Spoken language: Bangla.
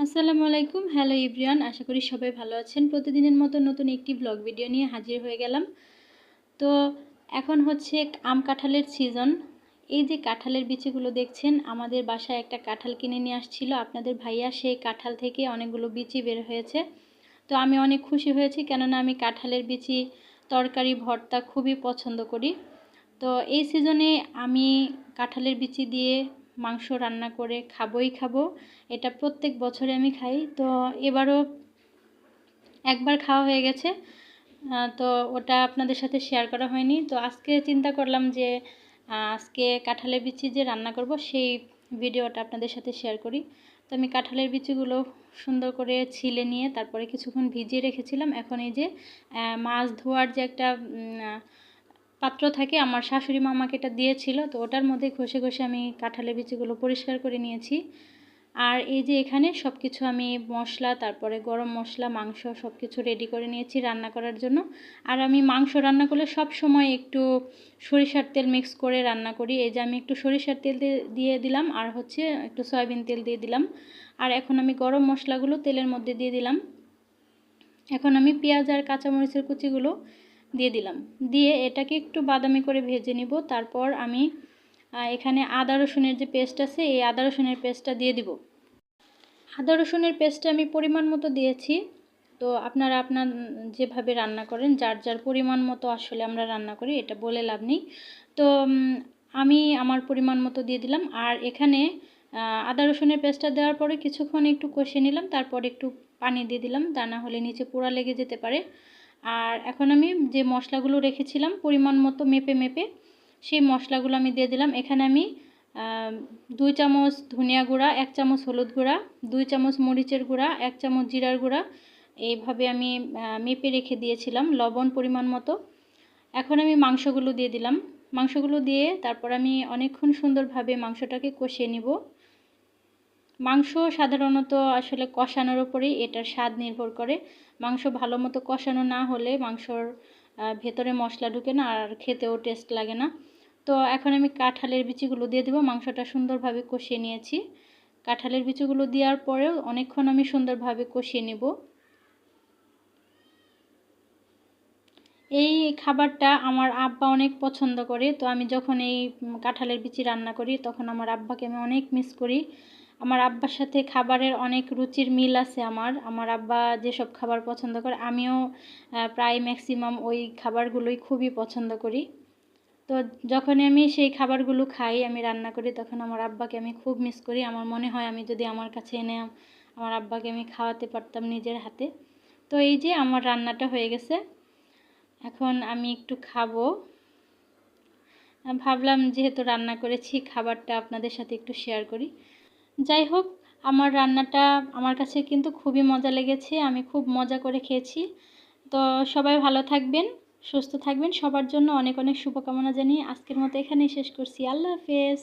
আসসালামু আলাইকুম। হ্যালো এভরিওয়ান, আশা করি সবাই ভালো আছেন। প্রতিদিনের মতো নতুন একটি ব্লগ ভিডিও নিয়ে হাজির হয়ে গেলাম। তো এখন হচ্ছে আম কাঁঠালের সিজন। এই যে কাঁঠালের বিচিগুলো দেখছেন, আমাদের বাসায় একটা কাঁঠাল কিনে নিয়ে আসছিল আপনাদের ভাইয়া। সেই কাঁঠাল থেকে অনেকগুলো বিচি বের হয়েছে। তো আমি অনেক খুশি হয়েছি, কেননা আমি কাঁঠালের বিচি তরকারি ভর্তা খুবই পছন্দ করি। তো এই সিজনে আমি কাঁঠালের বিচি দিয়ে মাংস রান্না করে খাবো। এটা প্রত্যেক বছরে আমি খাই। তো এবারও একবার খাওয়া হয়ে গেছে, তো ওটা আপনাদের সাথে শেয়ার করা হয়নি। তো আজকে চিন্তা করলাম যে আজকে কাঁঠালের বিচি যে রান্না করব সেই ভিডিওটা আপনাদের সাথে শেয়ার করি। তো আমি কাঁঠালের বিচিগুলো সুন্দর করে ছিলে নিয়ে তারপরে কিছুক্ষণ ভিজিয়ে রেখেছিলাম। এখন এই যে মাছ ধোয়ার যে একটা পাত্র থাকে, আমার শাশুড়ি মা আমাকে এটা দিয়েছিল, তো ওটার মধ্যে ঘষে ঘষে আমি কাঁঠালের বিচিগুলো পরিষ্কার করে নিয়েছি। আর এই যে এখানে সব কিছু আমি মশলা, তারপরে গরম মশলা, মাংস সব কিছু রেডি করে নিয়েছি রান্না করার জন্য। আর আমি মাংস রান্না করলে সব সময় একটু সরিষার তেল মিক্স করে রান্না করি। এই যে আমি একটু সরিষার তেল দিয়ে দিলাম, আর হচ্ছে একটু সয়াবিন তেল দিয়ে দিলাম। আর এখন আমি গরম মশলাগুলো তেলের মধ্যে দিয়ে দিলাম। এখন আমি পেঁয়াজ আর কাঁচামরিচের কুচিগুলো দিয়ে দিলাম, দিয়ে এটাকে একটু বাদামি করে ভেজে নিব। তারপর আমি এখানে আদা রসুনের যে পেস্ট আছে, এই আদা রসুনের পেস্টটা দিয়ে দিব। আদা রসুনের পেস্টটা আমি পরিমাণ মতো দিয়েছি। তো আপনারা আপনার যেভাবে রান্না করেন, যার যার পরিমাণ মতো আসলে আমরা রান্না করি, এটা বলে লাভ নেই। তো আমি আমার পরিমাণ মতো দিয়ে দিলাম। আর এখানে আদা রসুনের পেস্টটা দেওয়ার পরে কিছুক্ষণ একটু কষিয়ে নিলাম, তারপর একটু পানি দিয়ে দিলাম, তা না হলে নিচে পোড়া লেগে যেতে পারে। আর এখন আমি যে মশলাগুলো রেখেছিলাম পরিমাণ মতো মেপে সেই মশলাগুলো আমি দিয়ে দিলাম। এখানে আমি 2 চামচ ধনিয়া গুঁড়া, 1 চামচ হলুদ গুঁড়া, 2 চামচ মরিচের গুঁড়া, 1 চামচ জিরার গুঁড়া, এইভাবে আমি মেপে রেখে দিয়েছিলাম। লবণ পরিমাণ মতো। এখন আমি মাংসগুলো দিয়ে দিলাম। মাংসগুলো দিয়ে তারপর আমি অনেকক্ষণ সুন্দরভাবে মাংসটাকে কষিয়ে নিব। মাংস সাধারণত আসলে কষানোর উপরেই এটার স্বাদ নির্ভর করে। মাংস ভালো মতো কষানো না হলে মাংসর ভেতরে মশলা ঢুকে না, আর খেতেও টেস্ট লাগে না। তো এখন আমি কাঁঠালের বিচিগুলো দিয়ে দেবো। মাংসটা সুন্দরভাবে কষিয়ে নিয়েছি। কাঁঠালের বিচিগুলো দেওয়ার পরেও অনেকক্ষণ আমি সুন্দরভাবে কষিয়ে নেব। এই খাবারটা আমার আব্বা অনেক পছন্দ করে। তো আমি যখন এই কাঁঠালের বিচি রান্না করি, তখন আমার আব্বাকে আমি অনেক মিস করি। আমার আব্বার সাথে খাবারের অনেক রুচির মিল আছে আমার আব্বা যেসব খাবার পছন্দ করে, আমিও প্রায় ম্যাক্সিমাম ওই খাবারগুলোই খুবই পছন্দ করি। তো যখনই আমি সেই খাবারগুলো খাই, আমি রান্না করি, তখন আমার আব্বাকে আমি খুব মিস করি। আমার মনে হয় আমি যদি আমার কাছে এনে আমার আব্বাকে আমি খাওয়াতে পারতাম নিজের হাতে। তো এই যে আমার রান্নাটা হয়ে গেছে, এখন আমি একটু খাবো। ভাবলাম যেহেতু রান্না করেছি, খাবারটা আপনাদের সাথে একটু শেয়ার করি। যাই হোক, আমার রান্নাটা আমার কাছে কিন্তু খুবই মজা লেগেছে। আমি খুব মজা করে খেয়েছি। তো সবাই ভালো থাকবেন, সুস্থ থাকবেন। সবার জন্য অনেক অনেক শুভকামনা জানিয়ে আজকের মতো এখানেই শেষ করছি। আল্লাহ হাফেজ।